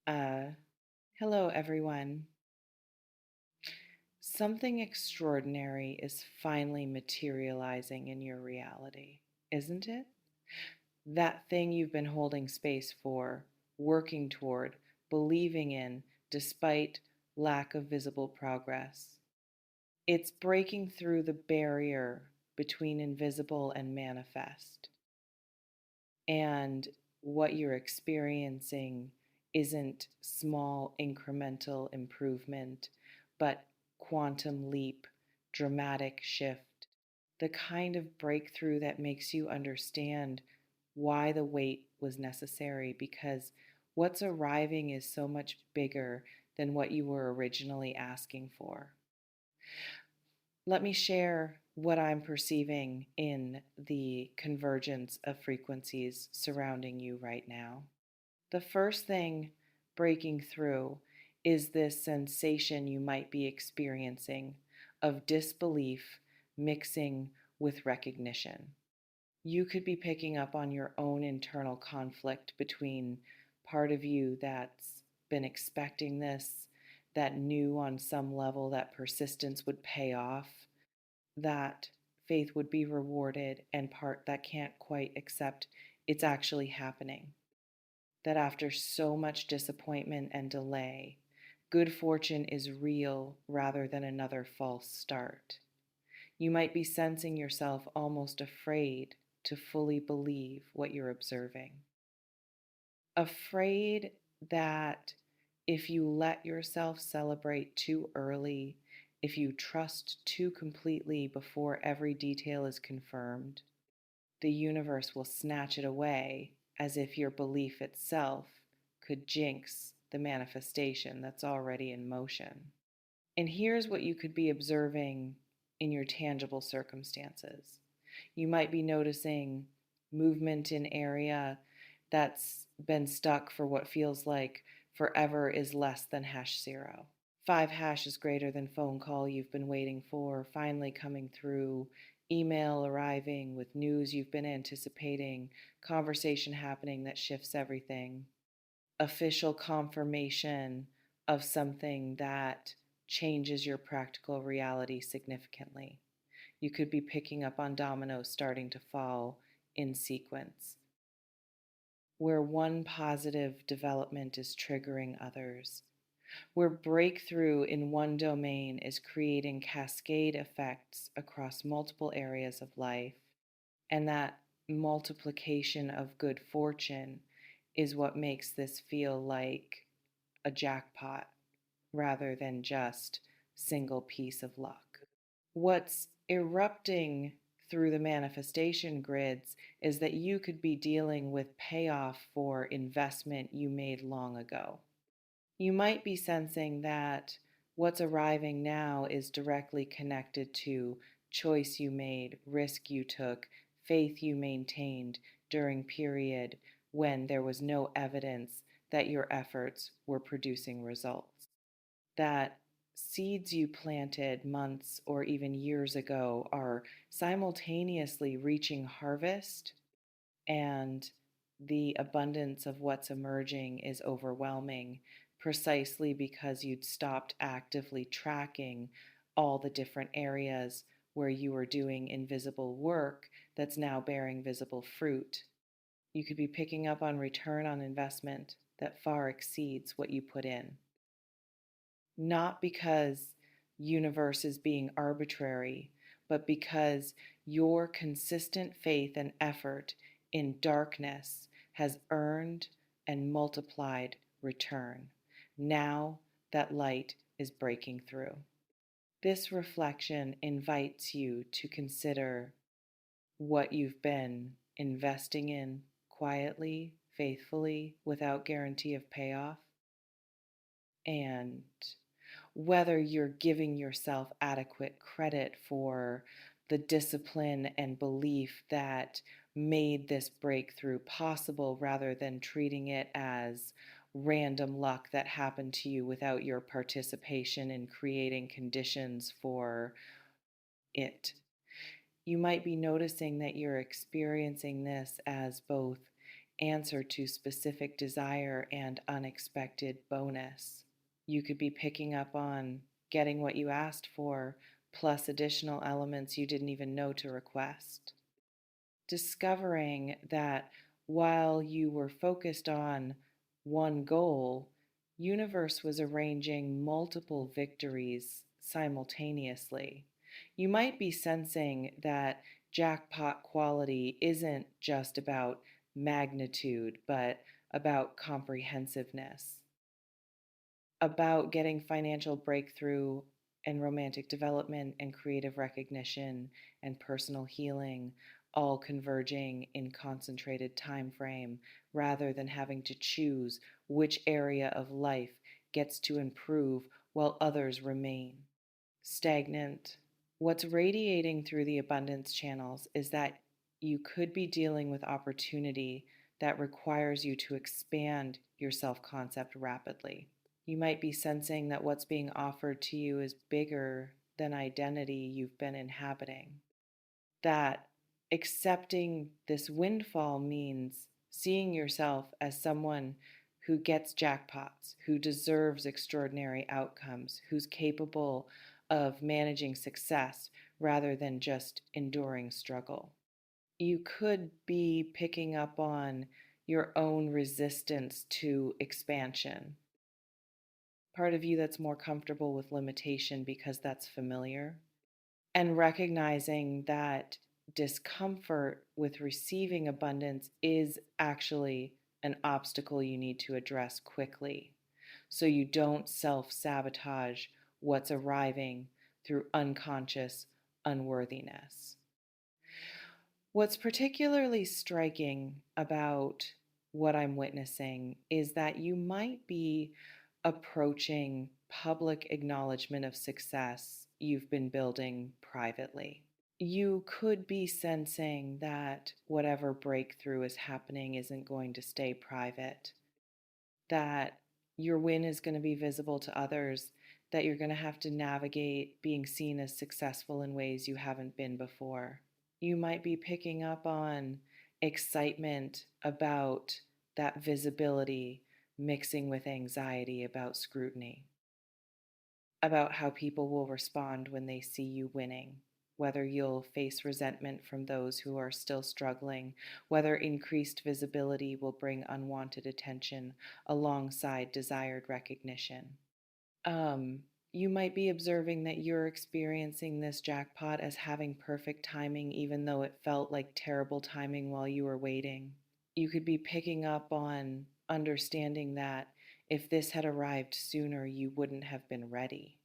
Uh, Hello, everyone. Something extraordinary is finally materializing in your reality, isn't it? That thing you've been holding space for, working toward, believing in, despite lack of visible progress. It's breaking through the barrier between invisible and manifest. And what you're experiencing isn't small incremental improvement, but quantum leap, dramatic shift, the kind of breakthrough that makes you understand why the wait was necessary because what's arriving is so much bigger than what you were originally asking for. Let me share what I'm perceiving in the convergence of frequencies surrounding you right now. The first thing breaking through is this sensation you might be experiencing of disbelief mixing with recognition. You could be picking up on your own internal conflict between part of you that's been expecting this, that knew on some level that persistence would pay off, that faith would be rewarded, and part that can't quite accept it's actually happening. That after so much disappointment and delay, good fortune is real rather than another false start. You might be sensing yourself almost afraid to fully believe what you're observing. Afraid that if you let yourself celebrate too early, if you trust too completely before every detail is confirmed, the universe will snatch it away as if your belief itself could jinx the manifestation that's already in motion. And here's what you could be observing in your tangible circumstances. You might be noticing movement in area that's been stuck for what feels like forever is less than #0. 5# is greater than phone call you've been waiting for, finally coming through, email arriving with news you've been anticipating, conversation happening that shifts everything, official confirmation of something that changes your practical reality significantly. You could be picking up on dominoes starting to fall in sequence, where one positive development is triggering others, where breakthrough in one domain is creating cascade effects across multiple areas of life, and that multiplication of good fortune is what makes this feel like a jackpot rather than just single piece of luck. What's erupting through the manifestation grids is that you could be dealing with payoff for investment you made long ago. You might be sensing that what's arriving now is directly connected to choice you made, risk you took, faith you maintained during period when there was no evidence that your efforts were producing results. That seeds you planted months or even years ago are simultaneously reaching harvest, and the abundance of what's emerging is overwhelming precisely because you'd stopped actively tracking all the different areas where you were doing invisible work that's now bearing visible fruit. You could be picking up on return on investment that far exceeds what you put in. Not because universe is being arbitrary, but because your consistent faith and effort in darkness has earned and multiplied return. Now that light is breaking through. This reflection invites you to consider what you've been investing in quietly, faithfully, without guarantee of payoff, and whether you're giving yourself adequate credit for the discipline and belief that made this breakthrough possible rather than treating it as random luck that happened to you without your participation in creating conditions for it. You might be noticing that you're experiencing this as both answer to specific desire and unexpected bonus. You could be picking up on getting what you asked for, plus additional elements you didn't even know to request. Discovering that while you were focused on one goal, universe was arranging multiple victories simultaneously. You might be sensing that jackpot quality isn't just about magnitude, but about comprehensiveness, about getting financial breakthrough and romantic development and creative recognition and personal healing all converging in concentrated time frame rather than having to choose which area of life gets to improve while others remain stagnant. What's radiating through the abundance channels is that you could be dealing with opportunity that requires you to expand your self concept rapidly. You might be sensing that what's being offered to you is bigger than identity you've been inhabiting. That accepting this windfall means seeing yourself as someone who gets jackpots, who deserves extraordinary outcomes, who's capable of managing success rather than just enduring struggle. You could be picking up on your own resistance to expansion. Part of you that's more comfortable with limitation because that's familiar, and recognizing that discomfort with receiving abundance is actually an obstacle you need to address quickly so you don't self sabotage what's arriving through unconscious unworthiness. What's particularly striking about what I'm witnessing is that you might be approaching public acknowledgement of success you've been building privately. You could be sensing that whatever breakthrough is happening isn't going to stay private, that your win is going to be visible to others, that you're going to have to navigate being seen as successful in ways you haven't been before. You might be picking up on excitement about that visibility mixing with anxiety about scrutiny, about how people will respond when they see you winning, whether you'll face resentment from those who are still struggling, whether increased visibility will bring unwanted attention alongside desired recognition. Um, you might be observing that you're experiencing this jackpot as having perfect timing, even though it felt like terrible timing while you were waiting. You could be picking up on understanding that if this had arrived sooner, you wouldn't have been ready,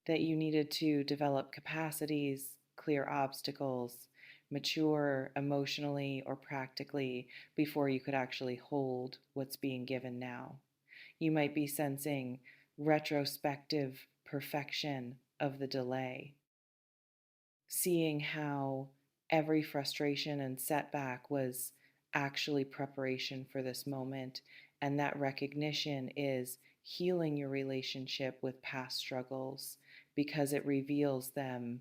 that you needed to develop capacities, clear obstacles, mature emotionally or practically before you could actually hold what's being given now. You might be sensing retrospective perfection of the delay, seeing how every frustration and setback was actually preparation for this moment, and that recognition is healing your relationship with past struggles because it reveals them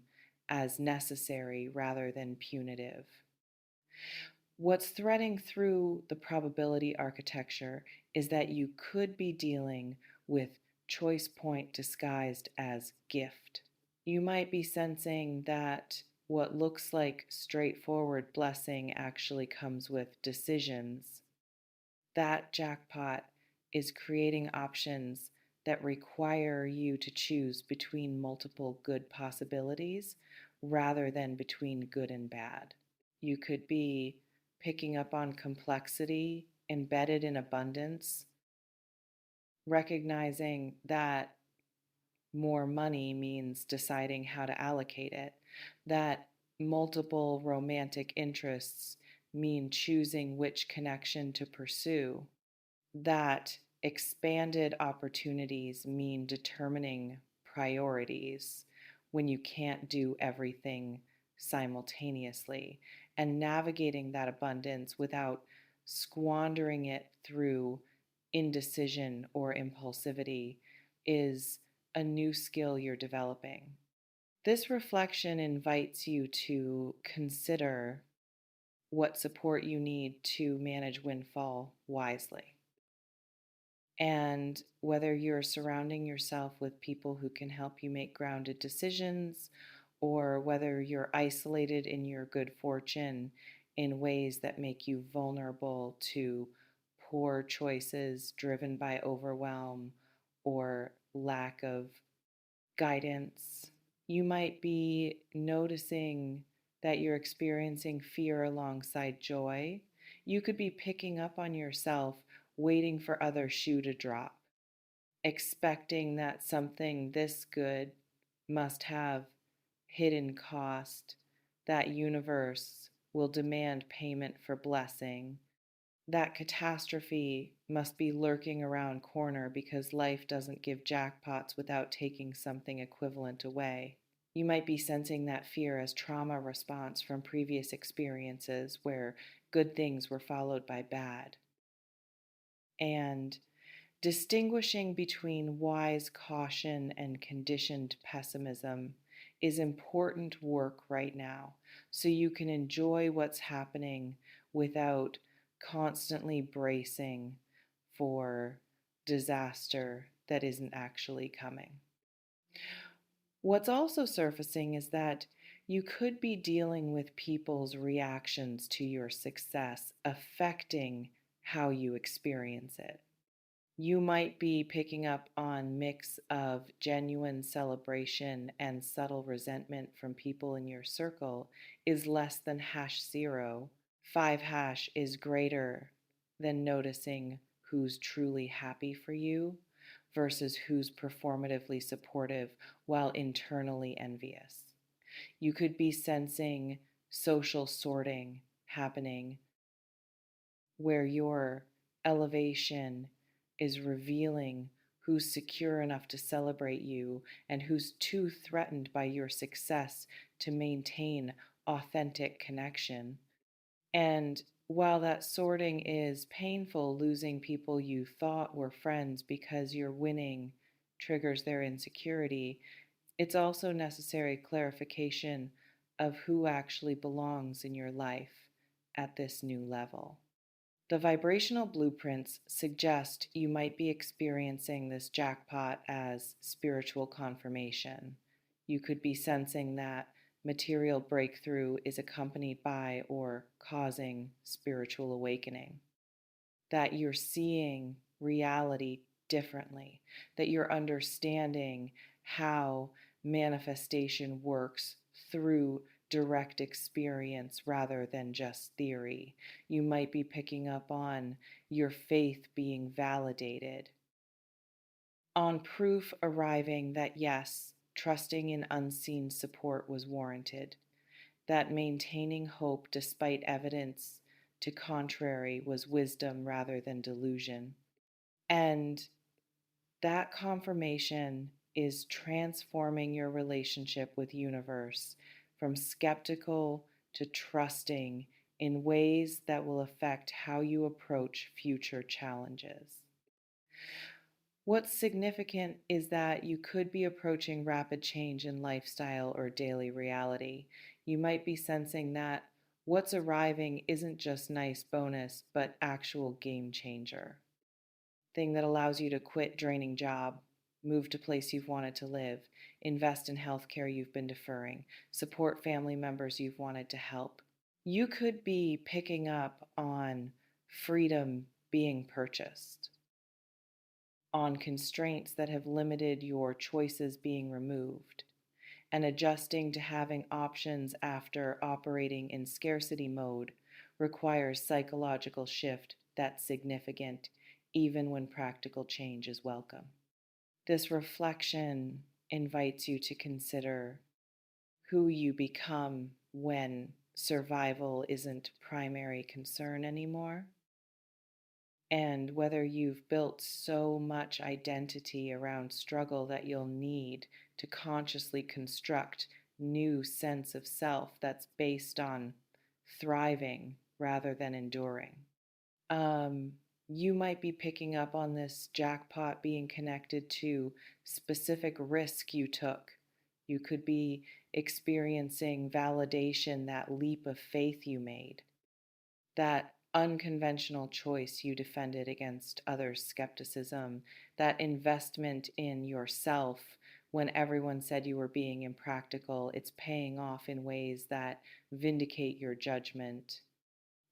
as necessary rather than punitive. What's threading through the probability architecture is that you could be dealing with choice point disguised as gift. You might be sensing that what looks like straightforward blessing actually comes with decisions. That jackpot is creating options that require you to choose between multiple good possibilities rather than between good and bad. You could be picking up on complexity embedded in abundance, recognizing that more money means deciding how to allocate it, that multiple romantic interests mean choosing which connection to pursue, that expanded opportunities mean determining priorities when you can't do everything simultaneously, and navigating that abundance without squandering it through indecision or impulsivity is a new skill you're developing. This reflection invites you to consider what support you need to manage windfall wisely. And whether you're surrounding yourself with people who can help you make grounded decisions, or whether you're isolated in your good fortune in ways that make you vulnerable to poor choices driven by overwhelm or lack of guidance, you might be noticing that you're experiencing fear alongside joy. You could be picking up on yourself waiting for other shoe to drop, expecting that something this good must have hidden cost, that universe will demand payment for blessing, that catastrophe must be lurking around corner because life doesn't give jackpots without taking something equivalent away. You might be sensing that fear as trauma response from previous experiences where good things were followed by bad. And distinguishing between wise caution and conditioned pessimism is important work right now, so you can enjoy what's happening without constantly bracing for disaster that isn't actually coming. What's also surfacing is that you could be dealing with people's reactions to your success affecting how you experience it. You might be picking up on mix of genuine celebration and subtle resentment from people in your circle is less than #0. 5# is greater than noticing who's truly happy for you versus who's performatively supportive while internally envious. You could be sensing social sorting happening where your elevation is revealing who's secure enough to celebrate you and who's too threatened by your success to maintain authentic connection. And while that sorting is painful, losing people you thought were friends because you're winning triggers their insecurity, it's also necessary clarification of who actually belongs in your life at this new level. The vibrational blueprints suggest you might be experiencing this jackpot as spiritual confirmation. You could be sensing that material breakthrough is accompanied by or causing spiritual awakening, that you're seeing reality differently, that you're understanding how manifestation works through direct experience rather than just theory. You might be picking up on your faith being validated, on proof arriving that yes, trusting in unseen support was warranted, that maintaining hope despite evidence to contrary was wisdom rather than delusion. And that confirmation is transforming your relationship with universe from skeptical to trusting in ways that will affect how you approach future challenges. What's significant is that you could be approaching rapid change in lifestyle or daily reality. You might be sensing that what's arriving isn't just nice bonus, but actual game changer. Thing that allows you to quit draining job, move to place you've wanted to live, invest in healthcare you've been deferring, support family members you've wanted to help. You could be picking up on freedom being purchased, on constraints that have limited your choices being removed, and adjusting to having options after operating in scarcity mode requires psychological shift that's significant even when practical change is welcome. This reflection invites you to consider who you become when survival isn't primary concern anymore, and whether you've built so much identity around struggle that you'll need to consciously construct new sense of self that's based on thriving rather than enduring. Um, you might be picking up on this jackpot being connected to specific risk you took. You could be experiencing validation, that leap of faith you made. that unconventional choice you defended against others' skepticism, that investment in yourself when everyone said you were being impractical, it's paying off in ways that vindicate your judgment.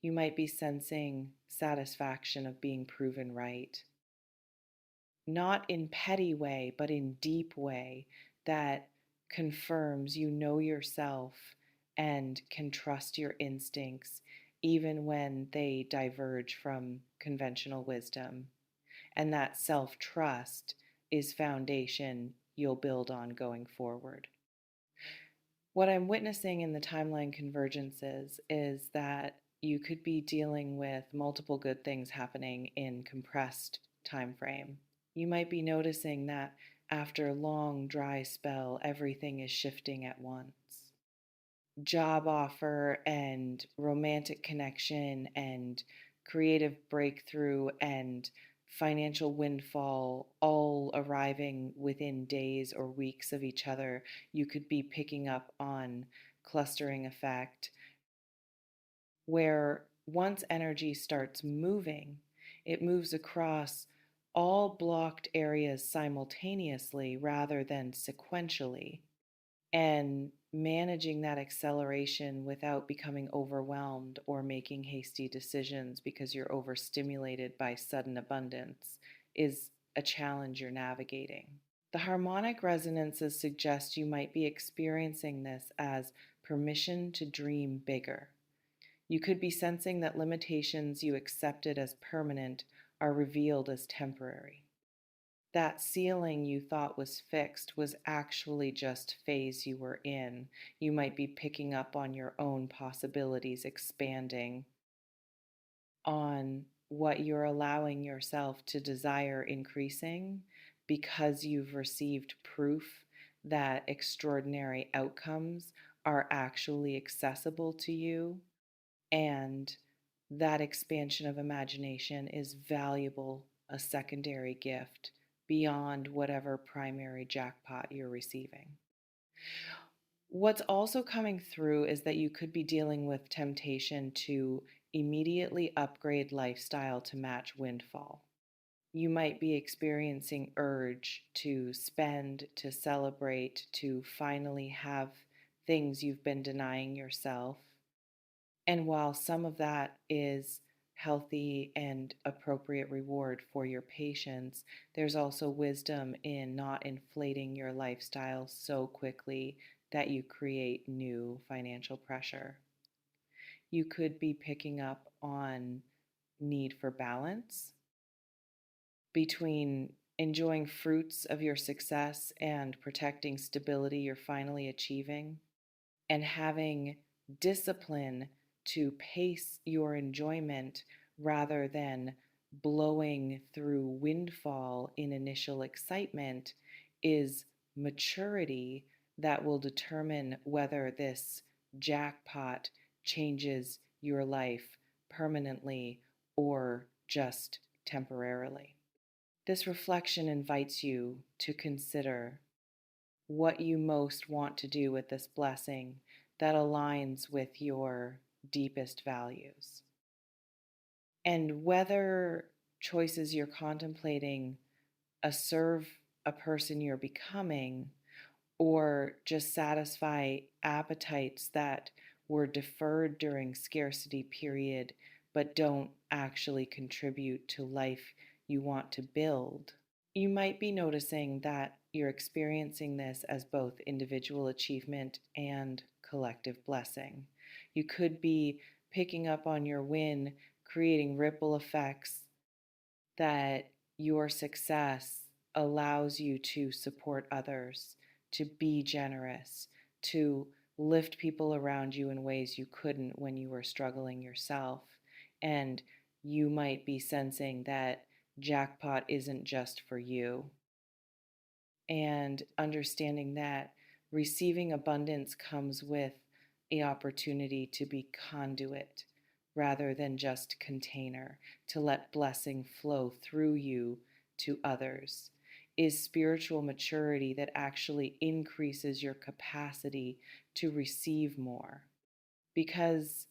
You might be sensing satisfaction of being proven right, not in petty way, but in deep way that confirms you know yourself and can trust your instincts even when they diverge from conventional wisdom. And that self-trust is foundation you'll build on going forward. What I'm witnessing in the timeline convergences is that you could be dealing with multiple good things happening in compressed time frame. You might be noticing that after a long dry spell, everything is shifting at once. Job offer and romantic connection and creative breakthrough and financial windfall all arriving within days or weeks of each other. You could be picking up on clustering effect where once energy starts moving, it moves across all blocked areas simultaneously rather than sequentially, and managing that acceleration without becoming overwhelmed or making hasty decisions because you're overstimulated by sudden abundance is a challenge you're navigating. The harmonic resonances suggest you might be experiencing this as permission to dream bigger. You could be sensing that limitations you accepted as permanent are revealed as temporary. That ceiling you thought was fixed was actually just phase you were in. You might be picking up on your own possibilities expanding, on what you're allowing yourself to desire increasing because you've received proof that extraordinary outcomes are actually accessible to you, and that expansion of imagination is valuable, a secondary gift beyond whatever primary jackpot you're receiving. What's also coming through is that you could be dealing with temptation to immediately upgrade lifestyle to match windfall. You might be experiencing urge to spend, to celebrate, to finally have things you've been denying yourself. And while some of that is healthy and appropriate reward for your patience, there's also wisdom in not inflating your lifestyle so quickly that you create new financial pressure. You could be picking up on need for balance between enjoying fruits of your success and protecting stability you're finally achieving, and having discipline to pace your enjoyment rather than blowing through windfall in initial excitement is maturity that will determine whether this jackpot changes your life permanently or just temporarily. This reflection invites you to consider what you most want to do with this blessing that aligns with your deepest values. And whether choices you're contemplating serve a person you're becoming or just satisfy appetites that were deferred during scarcity period but don't actually contribute to life you want to build. You might be noticing that you're experiencing this as both individual achievement and collective blessing. You could be picking up on your win, creating ripple effects that your success allows you to support others, to be generous, to lift people around you in ways you couldn't when you were struggling yourself. And you might be sensing that jackpot isn't just for you, and understanding that receiving abundance comes with the opportunity to be conduit rather than just container, to let blessing flow through you to others, is spiritual maturity that actually increases your capacity to receive more. Because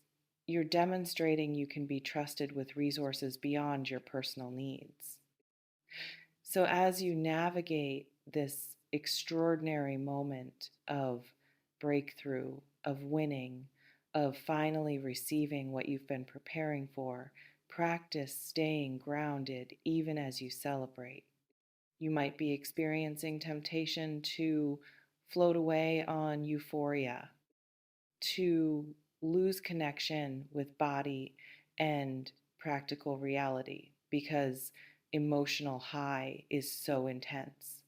You're demonstrating you can be trusted with resources beyond your personal needs. So, as you navigate this extraordinary moment of breakthrough, of winning, of finally receiving what you've been preparing for, practice staying grounded even as you celebrate. You might be experiencing temptation to float away on euphoria, to lose connection with body and practical reality because emotional high is so intense.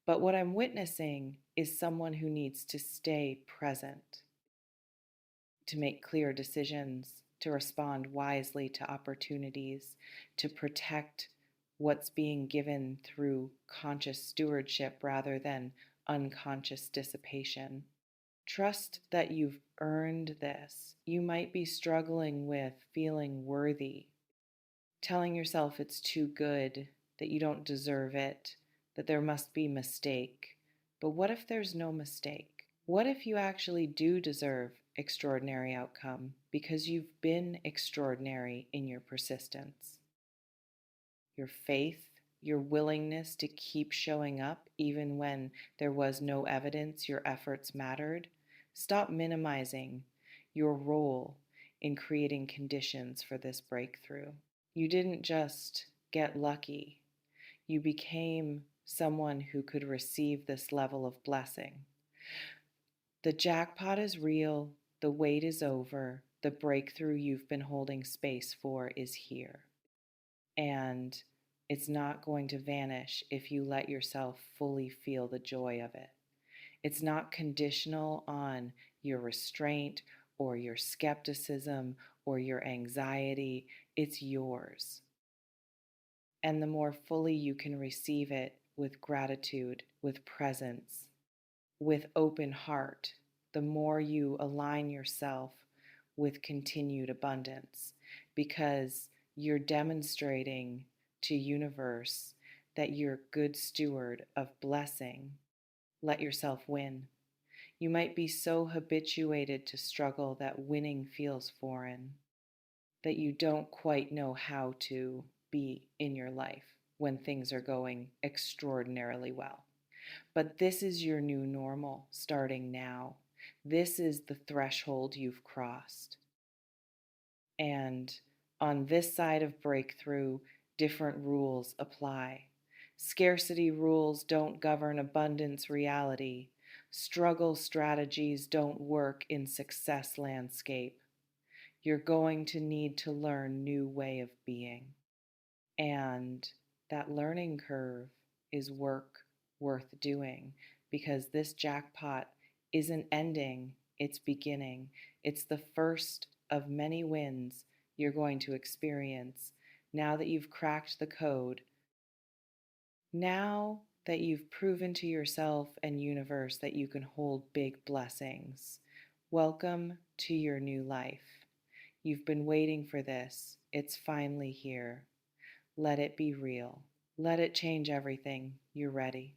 But what I'm witnessing is someone who needs to stay present, to make clear decisions, to respond wisely to opportunities, to protect what's being given through conscious stewardship rather than unconscious dissipation. Trust that you've earned this. You might be struggling with feeling worthy, telling yourself it's too good, that you don't deserve it, that there must be mistake. But what if there's no mistake? What if you actually do deserve extraordinary outcome because you've been extraordinary in your persistence? Your faith, your willingness to keep showing up even when there was no evidence your efforts mattered. Stop minimizing your role in creating conditions for this breakthrough. You didn't just get lucky, you became someone who could receive this level of blessing. The jackpot is real, the wait is over, the breakthrough you've been holding space for is here. And it's not going to vanish if you let yourself fully feel the joy of it. It's not conditional on your restraint or your skepticism or your anxiety. It's yours. And the more fully you can receive it with gratitude, with presence, with open heart, the more you align yourself with continued abundance because you're demonstrating to universe that you're a good steward of blessing. Let yourself win. You might be so habituated to struggle that winning feels foreign, that you don't quite know how to be in your life when things are going extraordinarily well. But this is your new normal starting now. This is the threshold you've crossed. And on this side of breakthrough, different rules apply. Scarcity rules don't govern abundance reality. Struggle strategies don't work in success landscape. You're going to need to learn new way of being. And that learning curve is work worth doing because this jackpot isn't ending, it's beginning. It's the first of many wins you're going to experience now that you've cracked the code, now that you've proven to yourself and universe that you can hold big blessings. Welcome to your new life. You've been waiting for this. It's finally here. Let it be real. Let it change everything. You're ready.